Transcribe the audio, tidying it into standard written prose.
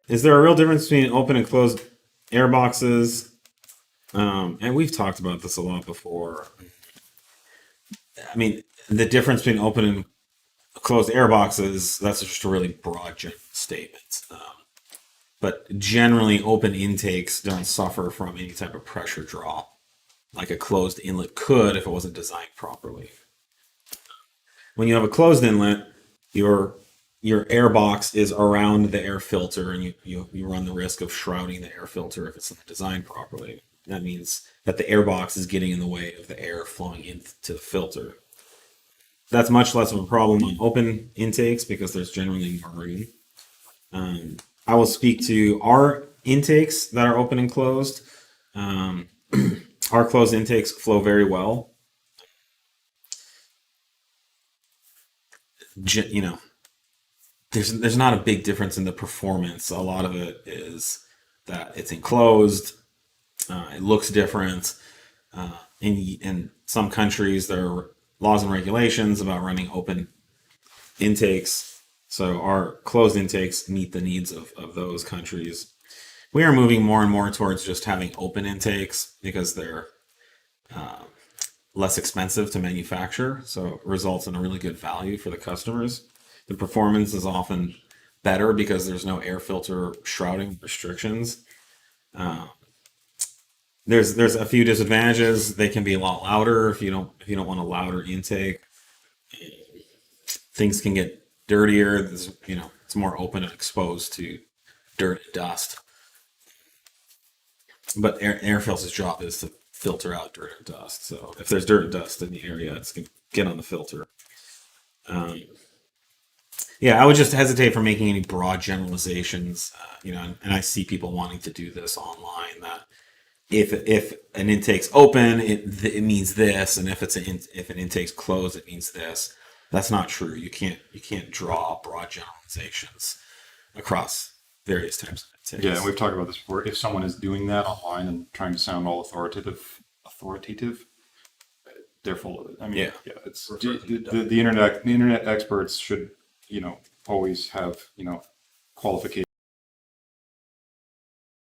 is there a real difference between open and closed air boxes? And we've talked about this a lot before. I mean, the difference between open and closed air boxes, that's just a really broad statement. But generally, open intakes don't suffer from any type of pressure draw, like a closed inlet could if it wasn't designed properly. When you have a closed inlet, your air box is around the air filter, and you run the risk of shrouding the air filter if it's not designed properly. That means that the air box is getting in the way of the air flowing into the filter. That's much less of a problem on open intakes because there's generally more room. I will speak to our intakes that are open and closed. Our closed intakes flow very well. You know, there's not a big difference in the performance. A lot of it is that it's enclosed. It looks different. In some countries, there are laws and regulations about running open intakes. So our closed intakes meet the needs of those countries. We are moving more and more towards just having open intakes because they're less expensive to manufacture. So it results in a really good value for the customers. The performance is often better because there's no air filter shrouding restrictions. There's a few disadvantages. They can be a lot louder if you don't want a louder intake. Things can get dirtier. It's more open and exposed to dirt and dust. But air filter's job is to filter out dirt and dust. So if there's dirt and dust in the area, it's going to get on the filter. Yeah, I would just hesitate from making any broad generalizations. And I see people wanting to do this online. That if an intake's open, it means this, and if an intake's closed, it means this. That's not true. You can't draw broad generalizations across various types of intakes. Yeah, and we've talked about this before. If someone is doing that online and trying to sound all authoritative, they're full of it. I mean, yeah, it's the internet experts should always have qualifications